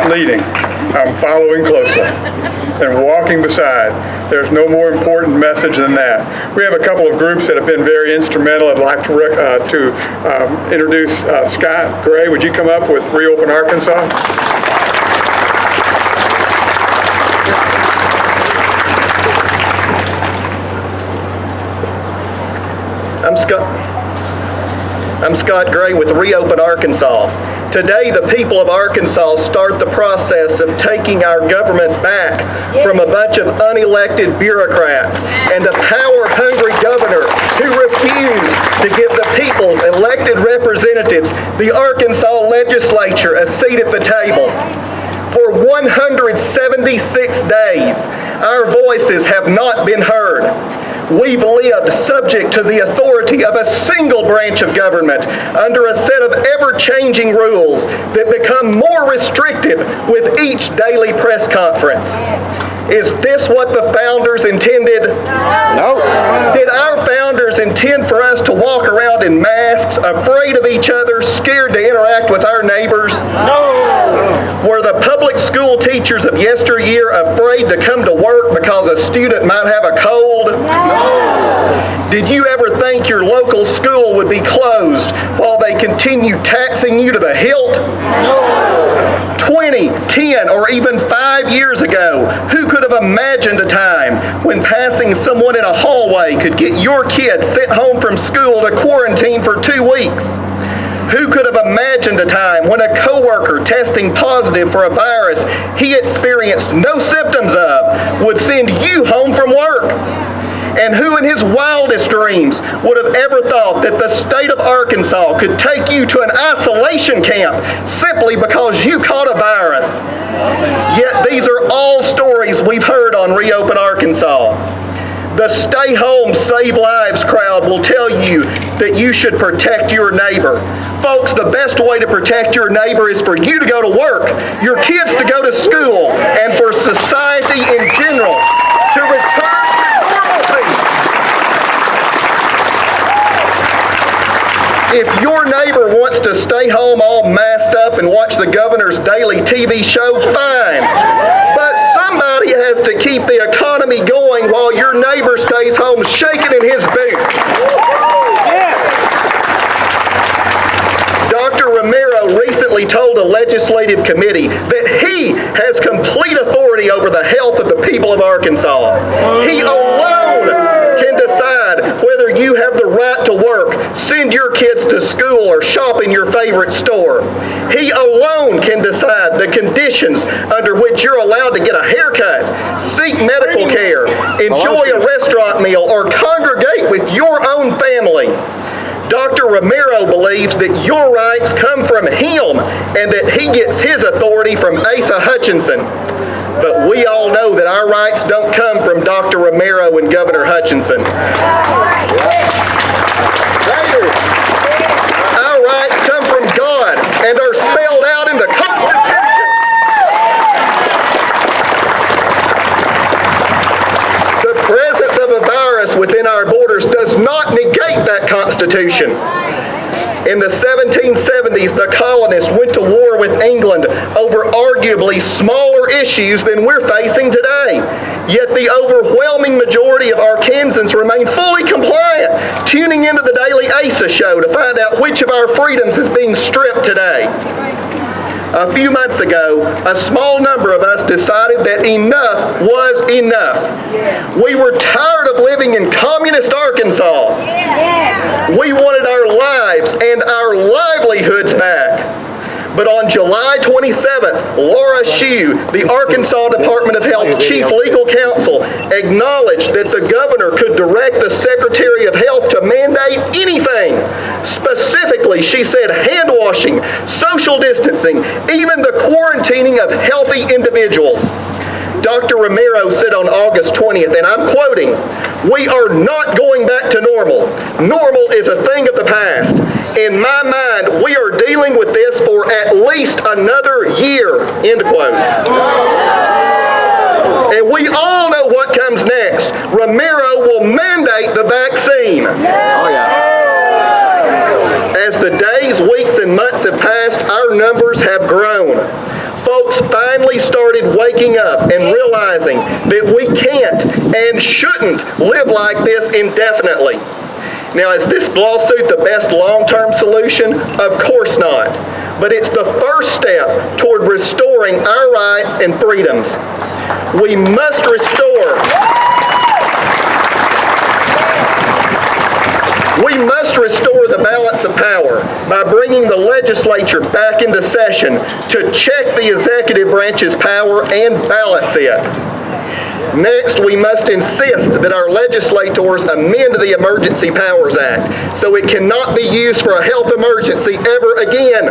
leading. I'm following closely and walking beside. There's no more important message than that. We have a couple of groups that have been very instrumental. I'd like to introduce Scott Gray. Would you come up with Reopen Arkansas? I'm Scott Gray with Reopen Arkansas. Today, the people of Arkansas start the process of taking our government back from a bunch of unelected bureaucrats and a power-hungry governor who refused to give the people's elected representatives, the Arkansas legislature, a seat at the table. For 176 days, our voices have not been heard. We've lived subject to the authority of a single branch of government under a set of ever-changing rules that become more restrictive with each daily press conference. Is this what the founders intended? No. Did our founders intend for us to walk around in masks, afraid of each other, scared to interact with our neighbors? No. Were the public school teachers of yesteryear afraid to come to work because a student might have a cold? No. Did you ever think your local school would be closed while they continue taxing you to the hilt? No. 20, 10, or even 5 years ago, who could have imagined a time when passing someone in a hallway could get your kid sent home from school to quarantine for 2 weeks? Who could have imagined a time when a coworker testing positive for a virus he experienced no symptoms of would send you home from work? And who in his wildest dreams would have ever thought that the state of Arkansas could take you to an isolation camp simply because you caught a virus? Yet these are all stories we've heard on Reopen Arkansas. The Stay Home, Save Lives crowd will tell you that you should protect your neighbor. Folks, the best way to protect your neighbor is for you to go to work, your kids to go to school, and for society in general to return to normalcy. If your neighbor wants to stay home all masked up and watch the governor's daily TV show, fine. But somebody has to keep the economy going while your neighbor stays home shaking in his boots. Dr. Romero recently told a legislative committee that he has complete authority over the health of the people of Arkansas. He alone can decide whether you have the right to work, send your kids to school, or shop in your favorite store. He alone can decide the conditions under which you're allowed to get a haircut, seek medical care, enjoy a restaurant meal, or congregate with your own family. Dr. Romero believes that your rights come from him and that he gets his authority from Asa Hutchinson. But we all know that our rights don't come from Dr. Romero and Governor Hutchinson. Our rights come from God and are spelled out in the Constitution. The presence of a virus within our borders does not negate that Constitution. In the 1770s, the colonists went to war with England over arguably smaller issues than we're facing today. Yet the overwhelming majority of Arkansans remain fully compliant, tuning into the daily Asa show to find out which of our freedoms is being stripped today. A few months ago, a small number of us decided that enough was enough. We were tired of living in communist Arkansas. We wanted our lives and our livelihoods back. But on July 27th, Laura Shue, the Arkansas Department of Health Chief Legal Counsel, acknowledged that the governor could direct the Secretary of Health to mandate anything. Specifically, she said hand washing, social distancing, even the quarantining of healthy individuals. Dr. Romero said on August 20th, and I'm quoting, "We are not going back to normal. Normal is a thing of the past. In my mind, we are dealing with this for at least another year," end quote. And we all know what comes next. Romero will mandate the vaccine. As the days, weeks, and months have passed, our numbers have grown. folks finally started waking up and realizing that we can't and shouldn't live like this indefinitely. Now, is this lawsuit the best long-term solution? Of course not. But it's the first step toward restoring our rights and freedoms. We must restore the balance of power by bringing the legislature back into session to check the executive branch's power and balance it. Next, we must insist that our legislators amend the Emergency Powers Act so it cannot be used for a health emergency ever again.